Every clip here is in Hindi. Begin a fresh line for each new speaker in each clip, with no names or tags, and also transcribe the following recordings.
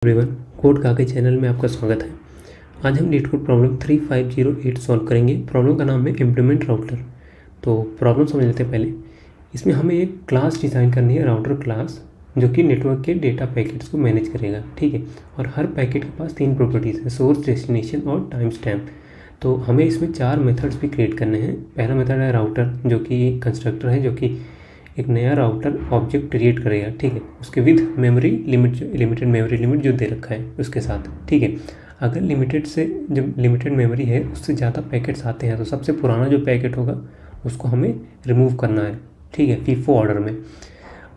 एवरीवन, कोड काके चैनल में आपका स्वागत है। आज हम लीड कोड प्रॉब्लम 3508 सॉल्व करेंगे। प्रॉब्लम का नाम है इम्प्लीमेंट राउटर। तो प्रॉब्लम समझ लेते हैं पहले। इसमें हमें एक क्लास डिज़ाइन करनी है, राउटर क्लास, जो कि नेटवर्क के डेटा पैकेट्स को मैनेज करेगा। ठीक है, और हर पैकेट के पास 3 प्रॉपर्टीज़ है, सोर्स, डेस्टिनेशन और टाइम स्टैम्प। तो हमें इसमें 4 मेथड्स भी क्रिएट करने हैं। पहला मेथड है राउटर, जो कि कंस्ट्रक्टर है, जो कि एक नया राउटर ऑब्जेक्ट क्रिएट करेगा। ठीक है, उसके विद मेमोरी लिमिट, जो लिमिटेड मेमोरी लिमिट जो दे रखा है उसके साथ। ठीक है, अगर लिमिटेड से जब लिमिटेड मेमोरी है उससे ज़्यादा पैकेट्स आते हैं तो सबसे पुराना जो पैकेट होगा उसको हमें रिमूव करना है। ठीक है, फीफो ऑर्डर में।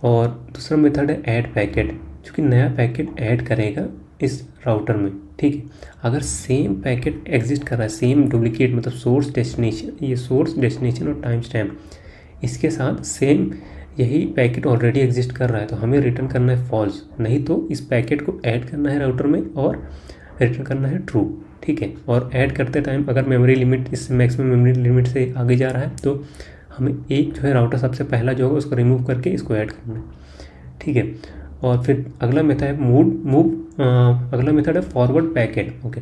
और दूसरा मेथड है ऐड पैकेट, जो कि नया पैकेट ऐड करेगा इस राउटर में। ठीक है, अगर सेम पैकेट एग्जिस्ट कर रहा है, सेम डुप्लीकेट, मतलब सोर्स डेस्टिनेशन, ये सोर्स डेस्टिनेशन और टाइम स्टैम्प इसके साथ सेम यही पैकेट ऑलरेडी एग्जिस्ट कर रहा है, तो हमें रिटर्न करना है फॉल्स। नहीं तो इस पैकेट को ऐड करना है राउटर में और रिटर्न करना है ट्रू। ठीक है, और ऐड करते टाइम अगर मेमोरी लिमिट इससे मैक्सिमम मेमोरी लिमिट से आगे जा रहा है तो हमें एक जो है राउटर सबसे पहला जो होगा उसको रिमूव करके इसको ऐड करना है। ठीक है, और फिर अगला मेथड है अगला मेथड है फॉरवर्ड पैकेट। ओके,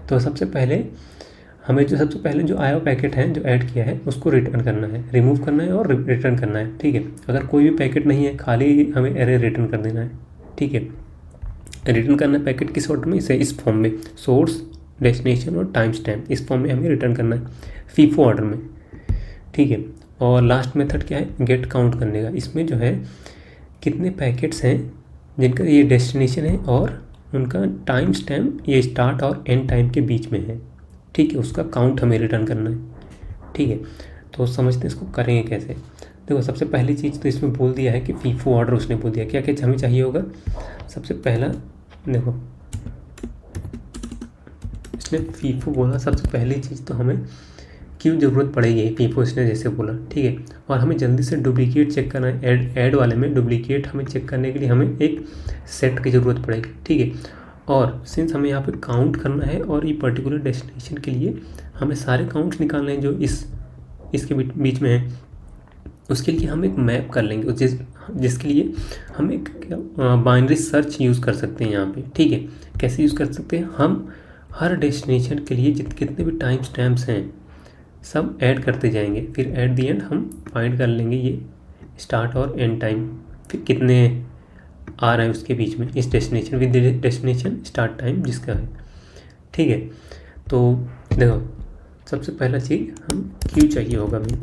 तो सबसे पहले जो आया पैकेट है, जो ऐड किया है, उसको रिटर्न करना है, रिमूव करना है और रिटर्न करना है। ठीक है, अगर कोई भी पैकेट नहीं है, खाली हमें एरे रिटर्न कर देना है। ठीक है, रिटर्न करना है पैकेट किस ऑर्डर में, इस फॉर्म में, सोर्स, डेस्टिनेशन और टाइम स्टैम्प, इस फॉर्म में हमें रिटर्न करना है, फीफो ऑर्डर में। ठीक है, और लास्ट मेथड क्या है, गेट काउंट करने का। इसमें जो है कितने पैकेट्स हैं जिनका ये डेस्टिनेशन है और उनका टाइम स्टैम्प ये स्टार्ट और एंड टाइम के बीच में है। ठीक है, उसका काउंट हमें रिटर्न करना है। ठीक है, तो समझते हैं इसको करेंगे कैसे। देखो, सबसे पहली चीज़ तो इसमें बोल दिया है कि फीफो ऑर्डर उसने बोल दिया। क्या क्या हमें चाहिए होगा, सबसे पहला देखो इसने फीफो बोला, सबसे पहली चीज़ तो हमें क्यों ज़रूरत पड़ेगी, फीफो इसने जैसे बोला। ठीक है, और हमें जल्दी से डुप्लीकेट चेक करना है। ऐड वाले में डुप्लीकेट हमें चेक करने के लिए हमें एक सेट की ज़रूरत पड़ेगी। ठीक है, और सिंस हमें यहाँ पे काउंट करना है और ये पर्टिकुलर डेस्टिनेशन के लिए हमें सारे काउंट्स निकालने हैं जो इसके बीच में है, उसके लिए हम एक मैप कर लेंगे, जिसके लिए हम एक बाइनरी सर्च यूज़ कर सकते हैं यहाँ पे। ठीक है, कैसे यूज़ कर सकते हैं, हम हर डेस्टिनेशन के लिए कितने भी टाइम स्टैम्प्स हैं सब ऐड करते जाएंगे, फिर एट दी एंड हम फाइंड कर लेंगे ये स्टार्ट और एंड टाइम, फिर कितने आ रहा है उसके बीच में, इस destination with destination start time जिसका है। ठीक है, तो देखो सबसे पहला चीज़ हम क्यू चाहिए होगा, हमें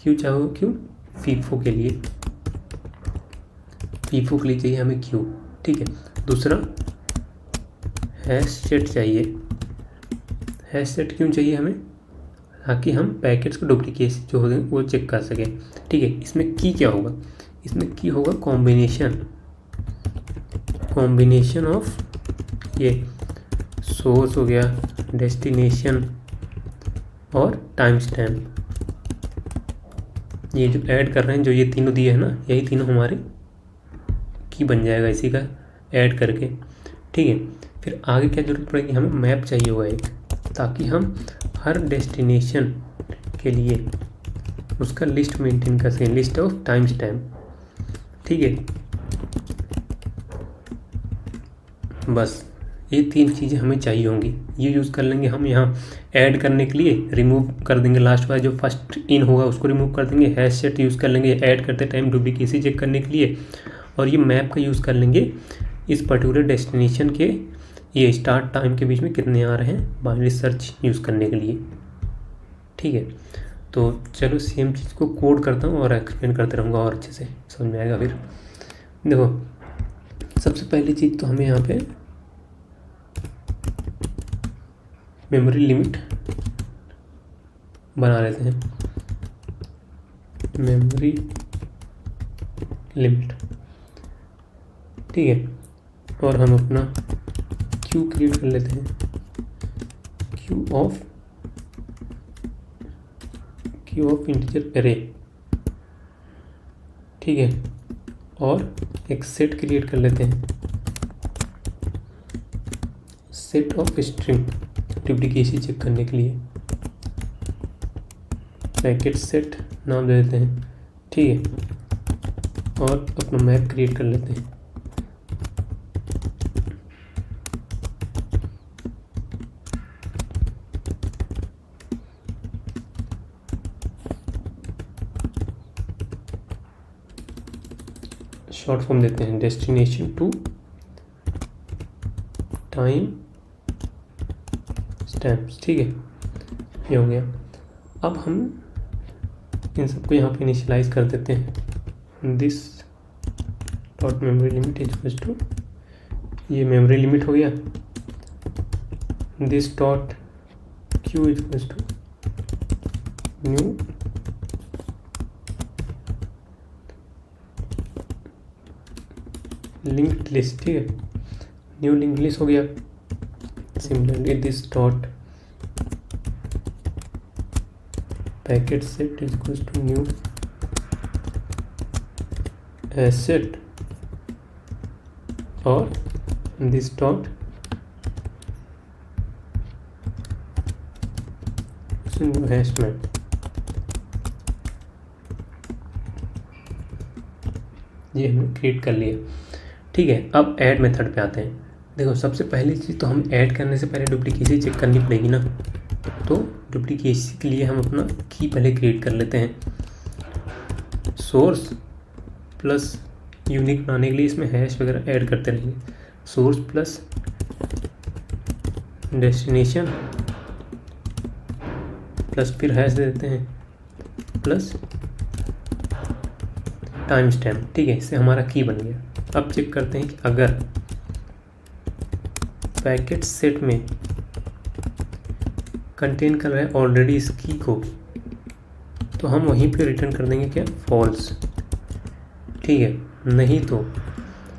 क्यू फीफो के लिए चाहिए हमें क्यू। ठीक है, दूसरा हैश सेट चाहिए। हैश सेट क्यों चाहिए हमें, ताकि हम पैकेट्स को डुप्लीकेट जो होंगे वो चेक कर सकें। ठीक है, इसमें की क्या होगा, इसमें की होगा कॉम्बिनेशन ऑफ ये सोर्स हो गया, डेस्टिनेशन और टाइम स्टैम्प। ये जो ऐड कर रहे हैं, जो ये तीनों दिए हैं ना, यही तीनों हमारे की बन जाएगा इसी का ऐड करके। ठीक है, फिर आगे क्या जरूरत पड़ेगी, हमें मैप चाहिए होगा एक, ताकि हम हर डेस्टिनेशन के लिए उसका लिस्ट मेंटेन कर सकें, लिस्ट ऑफ टाइम स्टैम्प। ठीक है, बस ये 3 चीज़ें हमें चाहिए होंगी, ये यूज़ कर लेंगे हम यहाँ ऐड करने के लिए। रिमूव कर देंगे लास्ट वाला जो फर्स्ट इन होगा उसको रिमूव कर देंगे। हैश सेट यूज़ कर लेंगे ऐड करते टाइम डुप्लीकेसी चेक करने के लिए, और ये मैप का यूज़ कर लेंगे इस पर्टिकुलर डेस्टिनेशन के ये स्टार्ट टाइम के बीच में कितने आ रहे हैं, बाइनरी सर्च यूज़ करने के लिए। ठीक है, तो चलो सेम चीज़ को कोड करता हूँ और एक्सप्लेन करते रहूँगा और अच्छे से समझ में आएगा। फिर देखो, सबसे पहली चीज़ तो हमें यहाँ पे मेमोरी लिमिट बना लेते हैं, मेमोरी लिमिट। ठीक है, और हम अपना क्यू क्रिएट कर लेते हैं, क्यू ऑफ इंटीजर एरे। ठीक है, और एक सेट क्रिएट कर लेते हैं, set of string, duplicacy check करने के लिए पैकेट सेट नाम दे देते हैं। ठीक है, और अपना मैप क्रिएट कर लेते हैं। शॉर्ट फॉर्म देते हैं डेस्टिनेशन टू टाइम स्टैम्प्स, ठीक है, ये हो गया। अब हम इन सबको यहाँ पे इनिशियलाइज कर देते हैं। This dot memory limit is to, ये मेमोरी लिमिट हो गया। This dot queue is to new linked list, ठीक है, न्यू लिंक्ड लिस्ट हो गया। Similarly this dot packet set is equals to new asset, और this dot new hash map. ये हमने क्रिएट कर लिया, ठीक है। अब ऐड मेथड पे आते हैं। देखो सबसे पहली चीज़ तो हम ऐड करने से पहले डुप्लीकेसी चेक करनी पड़ेगी ना, तो डुप्लीकेसी के लिए हम अपना की पहले क्रिएट कर लेते हैं। सोर्स प्लस यूनिक बनाने के लिए इसमें हैश वगैरह ऐड करते रहेंगे। सोर्स प्लस डेस्टिनेशन प्लस फिर हैश दे देते हैं प्लस टाइम स्टैम्प, ठीक है, इससे हमारा की बन गया। अब चेक करते हैं कि अगर पैकेट सेट में कंटेन कर रहा है ऑलरेडी इस की को, तो हम वहीं पे रिटर्न कर देंगे क्या, फॉल्स, ठीक है। नहीं तो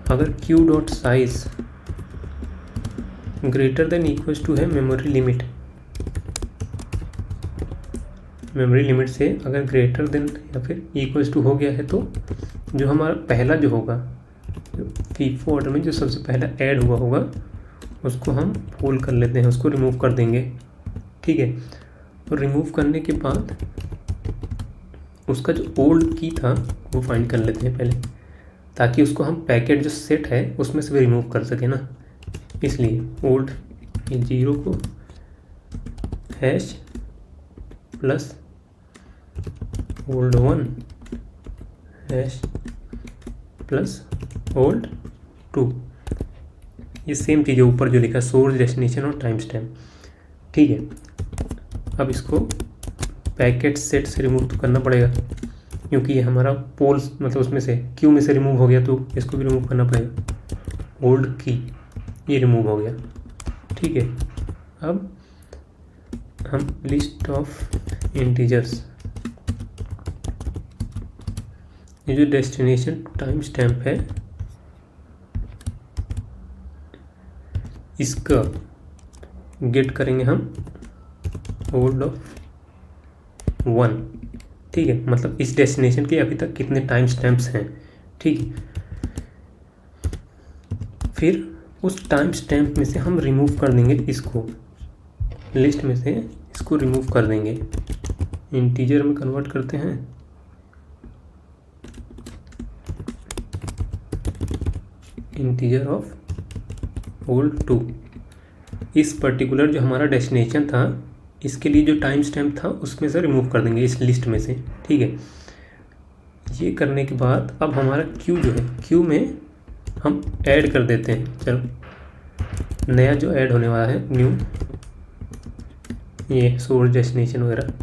अगर Q dot size greater than equals to है मेमोरी लिमिट, मेमोरी लिमिट से अगर ग्रेटर देन या फिर इक्वल्स टू हो गया है, तो जो हमारा पहला जो होगा, जो फीफो ऑर्डर में जो सबसे पहला ऐड हुआ होगा, उसको हम पुल कर लेते हैं, उसको रिमूव कर देंगे, ठीक है। और रिमूव करने के बाद उसका जो ओल्ड की था वो फाइंड कर लेते हैं पहले, ताकि उसको हम पैकेट जो सेट है उसमें से भी रिमूव कर सके ना। इसलिए ओल्ड जीरो को hash plus old one hash plus old two, ये सेम चीज़ है ऊपर जो लिखा सोर्स डेस्टिनेशन और टाइम स्टैम्प, ठीक है। अब इसको पैकेट सेट से रिमूव तो करना पड़ेगा, क्योंकि ये हमारा पोल्स मतलब उसमें से क्यू में से रिमूव हो गया, तो इसको भी रिमूव करना पड़ेगा। ओल्ड की ये रिमूव हो गया, ठीक है। अब हम लिस्ट ऑफ इंटीजर्स, ये जो डेस्टिनेशन टाइम स्टैम्प है इसका गेट करेंगे हम ओल्ड ऑफ वन, ठीक है। मतलब इस डेस्टिनेशन के अभी तक कितने टाइम स्टैम्प्स हैं, ठीक है। फिर उस टाइम स्टैम्प में से हम रिमूव कर देंगे इसको, लिस्ट में से इसको रिमूव कर देंगे, इंटीजर में कन्वर्ट करते हैं, इंटीजर ऑफ ओल्ड टू। इस पर्टिकुलर जो हमारा डेस्टिनेशन था इसके लिए जो टाइम स्टैम्प था उसमें से रिमूव कर देंगे इस लिस्ट में से, ठीक है। ये करने के बाद अब हमारा क्यू जो है, क्यू में हम ऐड कर देते हैं। चलो नया जो ऐड होने वाला है न्यू, ये सोर्स डेस्टिनेशन वगैरह,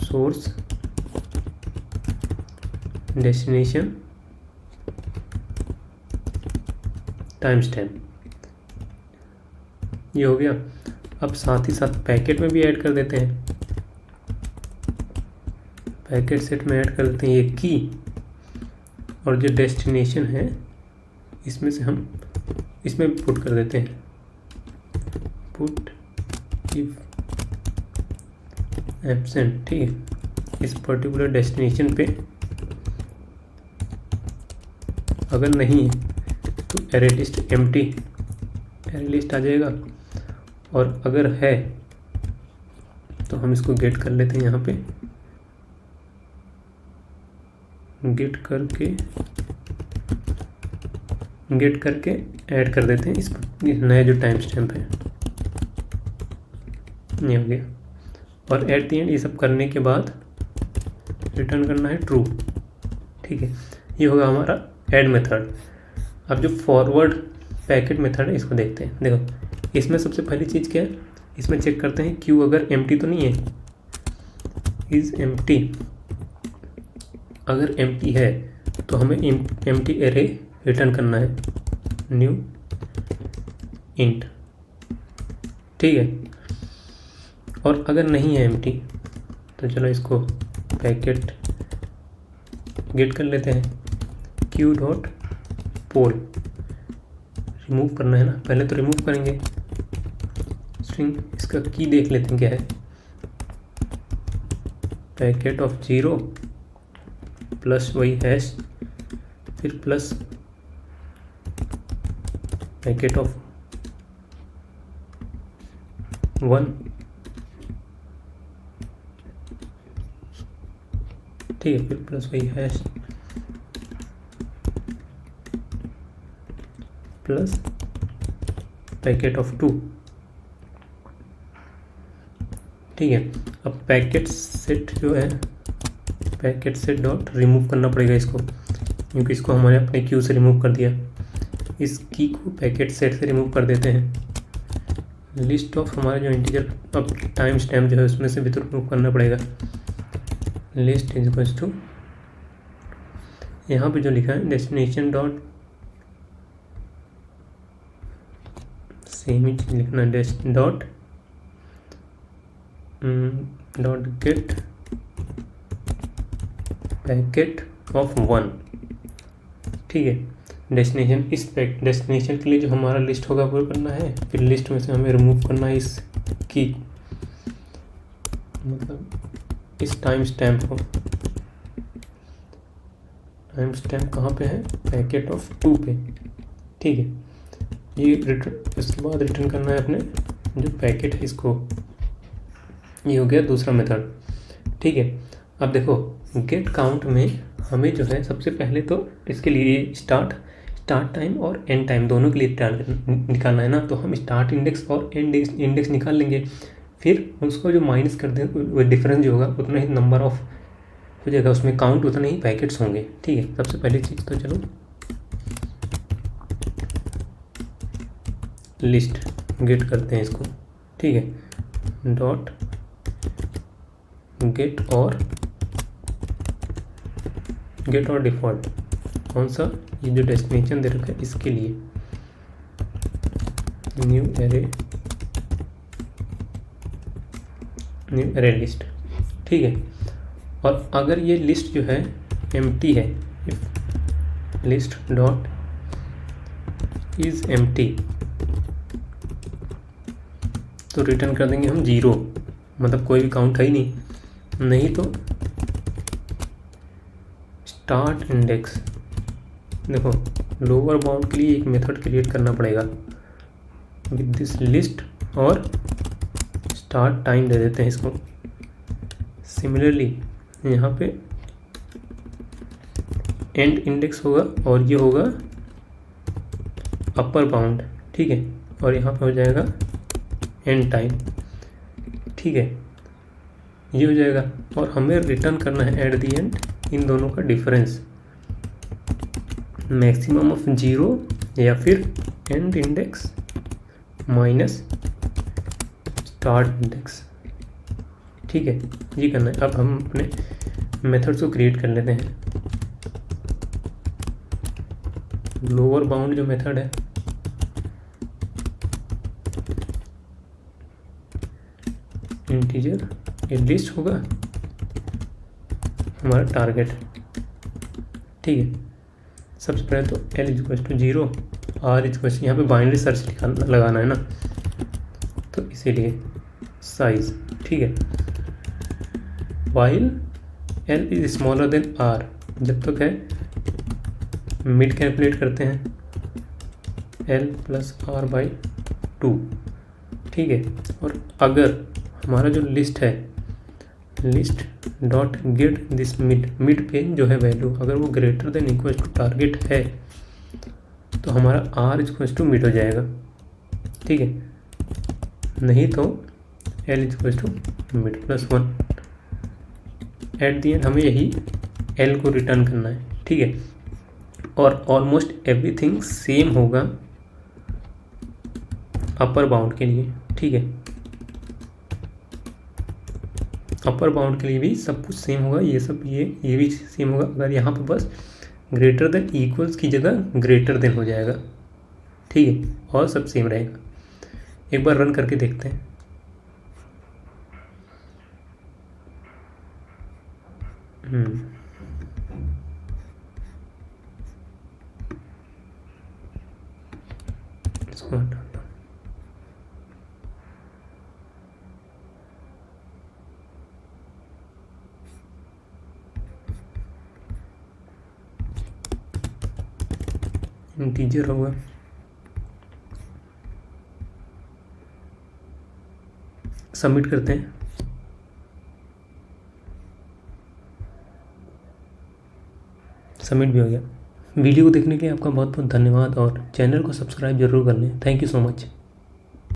सोर्स डेस्टिनेशन टाइम स्टैम्प, ये हो गया। अब साथ ही साथ पैकेट में भी ऐड कर देते हैं, पैकेट सेट में ऐड कर देते हैं ये की, और जो डेस्टिनेशन है इसमें से हम इसमें पुट कर देते हैं, पुट इफ एब्सेंट, ठीक है। इस पर्टिकुलर डेस्टिनेशन पे अगर नहीं है तो array list empty, array list आ जाएगा, और अगर है तो हम इसको गेट कर लेते हैं, यहाँ पे गेट करके ऐड कर देते हैं इस नया जो टाइम स्टैम्प है, ये हो गया। और एट द एंड ये सब करने के बाद रिटर्न करना है ट्रू, ठीक है। ये होगा हमारा ऐड मेथड। अब जो फॉरवर्ड पैकेट मेथड है इसको देखते हैं। देखो इसमें सबसे पहली चीज़ क्या है, इसमें चेक करते हैं क्यू अगर एम्प्टी तो नहीं है, इज़ एम्प्टी। अगर एम्प्टी है तो हमें एम्प्टी एरे रिटर्न करना है, न्यू इंट, ठीक है। और अगर नहीं है एम्प्टी तो चलो इसको पैकेट गेट कर लेते हैं, क्यू डॉट पोल। रिमूव करना है ना, पहले तो रिमूव करेंगे स्ट्रिंग। इसका की देख लेते हैं क्या है, पैकेट ऑफ 0 प्लस वही हैश, फिर प्लस पैकेट ऑफ 1, ठीक है, फिर प्लस वही हैश प्लस पैकेट ऑफ 2, ठीक है। अब पैकेट सेट जो है, पैकेट सेट डॉट रिमूव करना पड़ेगा इसको, क्योंकि इसको हमने अपने क्यू से रिमूव कर दिया। इस की को पैकेट सेट से रिमूव कर देते हैं। लिस्ट ऑफ हमारा जो इंटीजर अब टाइम स्टैम्प जो है उसमें से भी तो रिमूव करना पड़ेगा। लिस्ट इज इक्वल्स टू, यहाँ पे जो लिखा है डेस्टिनेशन डॉट, सेम ही चीज लिखना है, डॉट गेट पैकेट ऑफ 1, ठीक है। डेस्टिनेशन, इस डेस्टिनेशन के लिए जो हमारा लिस्ट होगा वो करना है, फिर लिस्ट में से हमें रिमूव करना है इस की, मतलब इस टाइम स्टैम्प को। टाइम स्टैम्प कहाँ पे है, पैकेट ऑफ 2 पे, ठीक है। ये रिटर्न, इसके बाद रिटर्न करना है अपने जो पैकेट है इसको। ये हो गया दूसरा मेथड, ठीक है। अब देखो गेट काउंट में हमें जो है सबसे पहले तो इसके लिए स्टार्ट टाइम और एंड टाइम दोनों के लिए निकालना है ना, तो हम स्टार्ट इंडेक्स और एंड इंडेक्स निकाल लेंगे। फिर उसको जो माइनस कर दें वो डिफरेंस जो होगा उतना ही नंबर ऑफ हो जाएगा, उसमें काउंट उतना ही पैकेट्स होंगे, ठीक है। सबसे पहली चीज़ तो चलो लिस्ट गेट करते हैं इसको, ठीक है। डॉट गेट और डिफ़ॉल्ट, कौन सा, ये जो डेस्टिनेशन दे रखा है इसके लिए, न्यू एरे लिस्ट, ठीक है। और अगर ये लिस्ट जो है एम्प्टी है, लिस्ट डॉट इज एम्प्टी, तो रिटर्न कर देंगे हम 0, मतलब कोई भी काउंट है ही नहीं तो स्टार्ट इंडेक्स। देखो लोअर बाउंड के लिए एक मेथड क्रिएट करना पड़ेगा विद दिस लिस्ट, और स्टार्ट टाइम दे देते हैं इसको। सिमिलरली यहाँ पे एंड इंडेक्स होगा और ये होगा अपर बाउंड, ठीक है। और यहाँ पे हो जाएगा एंड टाइम, ठीक है, ये हो जाएगा। और हमें रिटर्न करना है एट दी एंड इन दोनों का डिफरेंस, मैक्सिमम ऑफ 0 या फिर and index minus start index, ठीक है। ये करना है। अब हम अपने मेथड्स को क्रिएट कर लेते हैं। लोअर बाउंड जो मेथड है, इंटीजर ये लिस्ट होगा हमारा टारगेट, ठीक है। सबसे पहले तो L equal to 0, R equal, यहाँ पे बाइनरी सर्च लगाना है ना, तो इसीलिए साइज, ठीक है। While L is smaller than R, जब तक है मिड कैलकुलेट करते हैं L प्लस R/2, ठीक है। और अगर हमारा जो लिस्ट है, list dot get this mid पे जो है वैल्यू, अगर वो greater than equal to target है तो हमारा R इक्वल टू मिड हो जाएगा, ठीक है। नहीं तो L equal to mid plus 1। At the end हमें यही L को रिटर्न करना है, ठीक है। और ऑलमोस्ट एवरीथिंग सेम होगा अपर बाउंड के लिए, ठीक है। अपर बाउंड के लिए भी सब कुछ सेम होगा, ये सब ये भी सेम होगा। अगर यहाँ पर बस ग्रेटर देन इक्वल्स की जगह ग्रेटर देन हो जाएगा, ठीक है, और सब सेम रहेगा। एक बार रन करके देखते हैं। इसको हटाता हूं। इंटीजर होगा, सबमिट करते हैं। सबमिट भी हो गया। वीडियो को देखने के लिए आपका बहुत बहुत धन्यवाद और चैनल को सब्सक्राइब जरूर कर लें। Thank you so much.